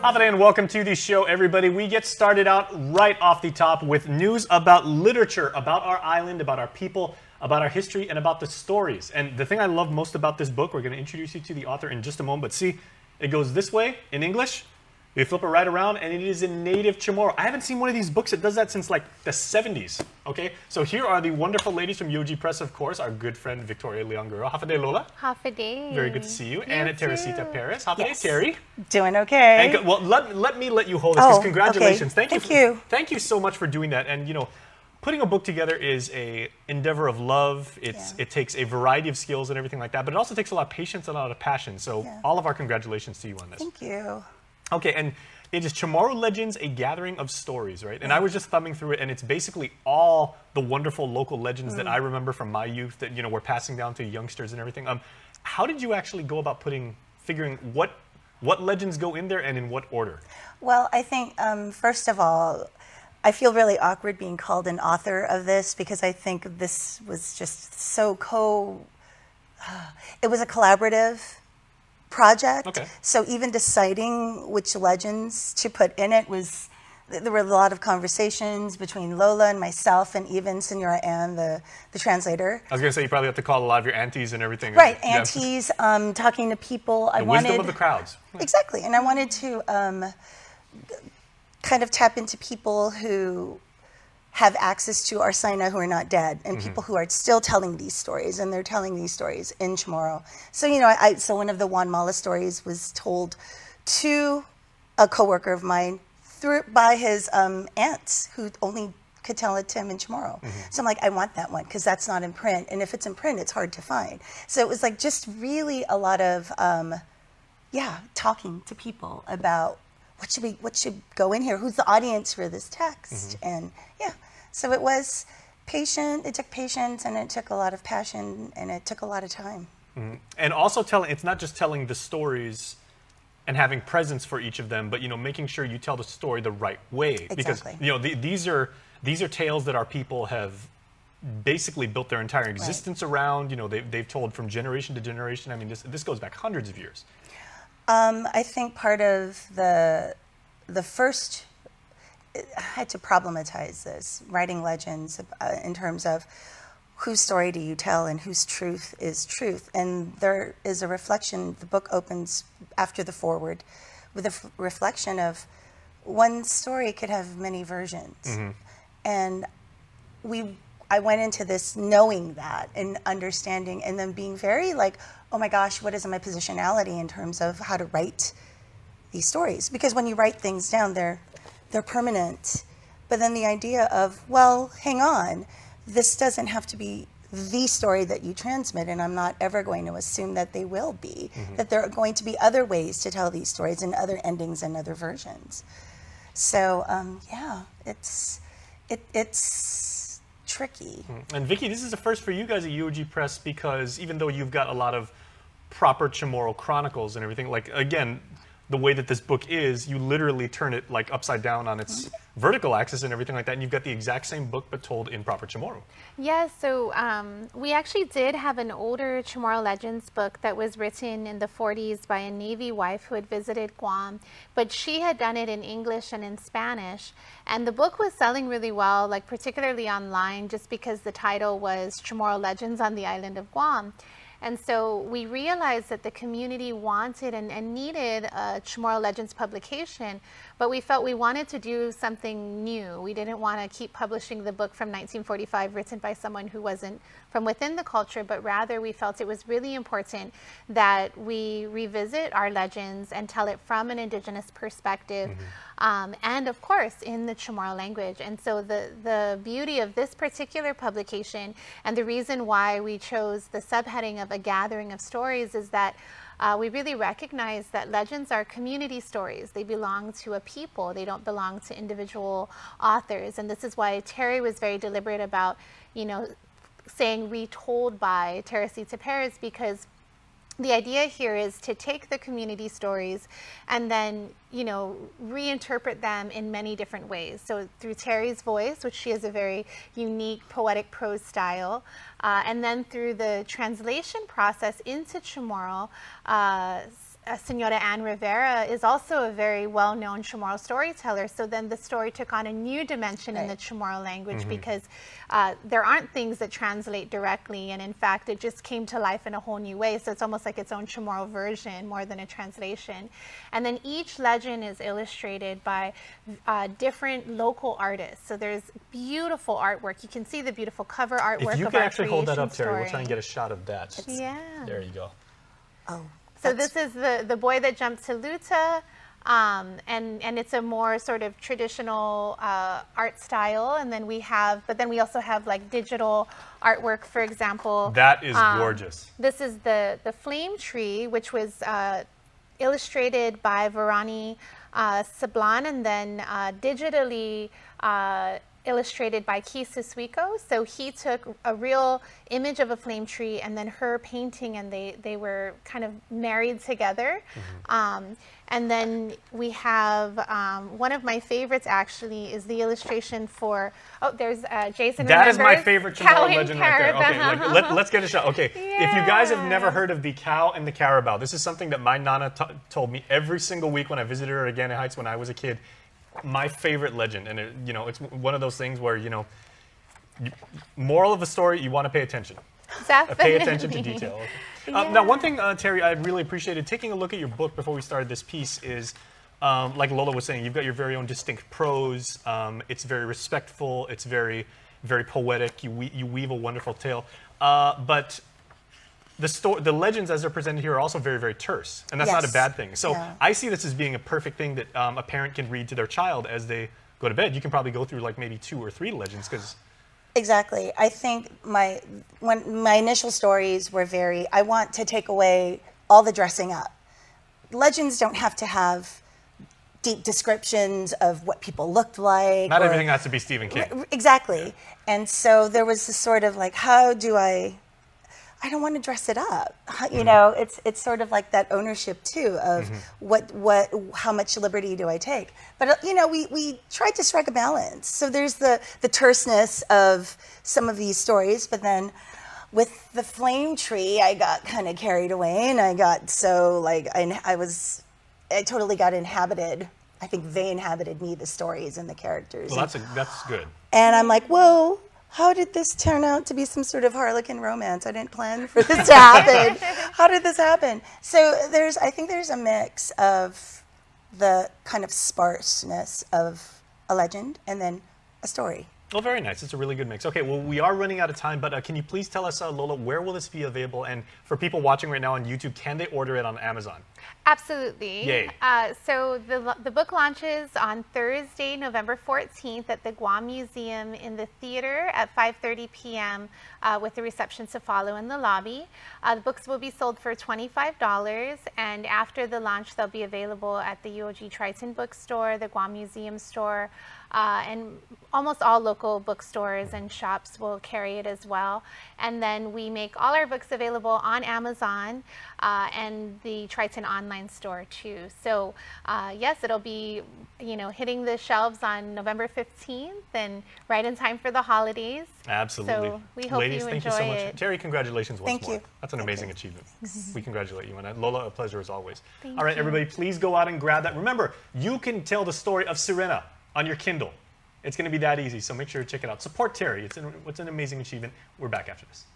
Hafide and welcome to the show, everybody. We get started out right off the top with news about literature, about our island, about our people, about our history, and about the stories. And the thing I love most about this book, we're going to introduce you to the author in just a moment, but see, it goes this way in English. We flip it right around, and it is in native Chamorro. I haven't seen one of these books that does that since like the 70s. Okay, so here are the wonderful ladies from UOG Press, of course, our good friend Victoria Leonguro. Hafide Lola. Hafide. Very good to see you. And Teresita Perez. Hafide Terry. Doing okay. And, well, let me let you hold this, because congratulations. Okay. Thank you so much for doing that. And you know, putting a book together is a endeavor of love. It takes a variety of skills and everything like that, but it also takes a lot of patience and a lot of passion. So all of our congratulations to you on this. Thank you. Okay, and it is Chamorro Legends, a gathering of stories, right? And I was just thumbing through it, and it's basically all the wonderful local legends that I remember from my youth that, you know, we're passing down to youngsters and everything. How did you actually go about figuring what legends go in there and in what order? Well, I think, first of all, I feel really awkward being called an author of this, because I think this was just so it was a collaborative project. Okay. So even deciding which legends to put in it there were a lot of conversations between Lola and myself, and even Senora Ann, the translator. I was going to say, you probably have to call a lot of your aunties and everything. Right, aunties, talking to people. The wisdom of the crowds. Exactly, and I wanted to kind of tap into people who have access to our Saina who are not dead, and people who are still telling these stories, and they're telling these stories in Chamorro. So, you know, so one of the Juan Mala stories was told to a coworker of mine by his aunts, who only could tell it to him in Chamorro. So I'm like, I want that one, because that's not in print, and if it's in print, it's hard to find. So it was like just really a lot of, talking to people about what should go in here? Who's the audience for this text? And so it was patient. It took patience, and it took a lot of passion, and it took a lot of time. And also it's not just telling the stories and having presence for each of them, but, you know, making sure you tell the story the right way. Exactly. Because, you know, these are tales that our people have basically built their entire existence around. You know, they've told from generation to generation. I mean, this goes back hundreds of years. I think part of the first, I had to problematize this, writing legends in terms of whose story do you tell and whose truth is truth. And there is a reflection. The book opens after the foreword with a reflection of one story could have many versions. And I went into this knowing that and understanding, and then being very like, oh my gosh, what is my positionality in terms of how to write these stories? Because when you write things down, they're permanent. But then the idea of, well, hang on, this doesn't have to be the story that you transmit, and I'm not ever going to assume that they will be, that there are going to be other ways to tell these stories and other endings and other versions. So, it's tricky. And Vicky, this is a first for you guys at UOG Press, because even though you've got a lot of proper Chamorro chronicles and everything, like, again, the way that this book is, you literally turn it like upside down on its vertical axis and everything like that, and you've got the exact same book but told in proper Chamorro. Yeah, so we actually did have an older Chamorro Legends book that was written in the 40s by a Navy wife who had visited Guam, but she had done it in English and in Spanish, and the book was selling really well, like particularly online, just because the title was Chamorro Legends on the Island of Guam. And so we realized that the community wanted and needed a Chamorro Legends publication, but we felt we wanted to do something new. We didn't want to keep publishing the book from 1945 written by someone who wasn't from within the culture, but rather we felt it was really important that we revisit our legends and tell it from an indigenous perspective, and of course in the Chamorro language. And so the beauty of this particular publication, and the reason why we chose the subheading of A Gathering of Stories, is that we really recognize that legends are community stories. They belong to a people. They don't belong to individual authors. And this is why Terry was very deliberate about, you know, saying retold by Teresita Perez, because the idea here is to take the community stories and then, you know, reinterpret them in many different ways. So through Terry's voice, which she has a very unique poetic prose style, and then through the translation process into Chamorro, Senora Anne Rivera is also a very well-known Chamorro storyteller. So then the story took on a new dimension in the Chamorro language because there aren't things that translate directly, and in fact, it just came to life in a whole new way. So it's almost like its own Chamorro version more than a translation. And then each legend is illustrated by different local artists. So there's beautiful artwork. You can see the beautiful cover artwork. If you of can our actually hold that up, Terry, story. we'll try and get a shot of that. Yeah. There you go. Oh. So this is the boy that jumped to Luta, and it's a more sort of traditional art style. And then we also have like digital artwork, for example. That is gorgeous. This is the flame tree, which was illustrated by Varani Sablan, and then digitally illustrated by Kisa Suiko. So he took a real image of a flame tree and then her painting, and they were kind of married together. And then we have one of my favorites actually is the illustration for, there's Jason. That is my remembers favorite Cow Chamorro and legend right there. Okay, Carabao. let's get a shot. Okay, if you guys have never heard of the cow and the carabao, this is something that my Nana told me every single week when I visited her again in Heights when I was a kid. My favorite legend, and it's one of those things where moral of the story, you want to pay attention. Definitely. Pay attention to detail. Now, one thing, Terry, I really appreciated taking a look at your book before we started this piece is, like Lola was saying, you've got your very own distinct prose. It's very respectful. It's very, very poetic. You weave a wonderful tale, but the legends as they're presented here are also very, very terse, and that's not a bad thing. So I see this as being a perfect thing that a parent can read to their child as they go to bed. You can probably go through like maybe 2 or 3 legends because. Exactly. I think my initial stories were I want to take away all the dressing up. Legends don't have to have deep descriptions of what people looked like. Not everything has to be Stephen King. Exactly. And so there was this sort of like, how do I don't want to dress it up. You know, it's sort of like that ownership too of how much liberty do I take? But we tried to strike a balance. So there's the terseness of some of these stories, but then with the flame tree, I got kind of carried away, and I got so like I totally got inhabited. I think they inhabited me, the stories and the characters. Well, that's good. And I'm like, whoa. How did this turn out to be some sort of Harlequin romance? I didn't plan for this to happen. How did this happen? So I think there's a mix of the kind of sparseness of a legend and then a story. Well, very nice. It's a really good mix. Okay, well, we are running out of time, but can you please tell us, Lola, where will this be available? And for people watching right now on YouTube, can they order it on Amazon? Absolutely. Yay. So the book launches on Thursday, November 14th at the Guam Museum in the theater at 5:30 p.m. With the reception to follow in the lobby. The books will be sold for $25, and after the launch, they'll be available at the UOG Triton bookstore, the Guam Museum store, and almost all local bookstores and shops will carry it as well. And then we make all our books available on Amazon and the Triton online store too. So yes, it'll be hitting the shelves on November 15th and right in time for the holidays. Absolutely. So we hope Ladies, you thank enjoy you so much. it. Terry, congratulations once Thank more. you. That's an amazing achievement. We congratulate you. And Lola, a pleasure as always. Thank All right, you. everybody, please go out and grab that. Remember, you can tell the story of Sirena on your Kindle. It's going to be that easy, so make sure to check it out. Support Terry. It's an amazing achievement. We're back after this.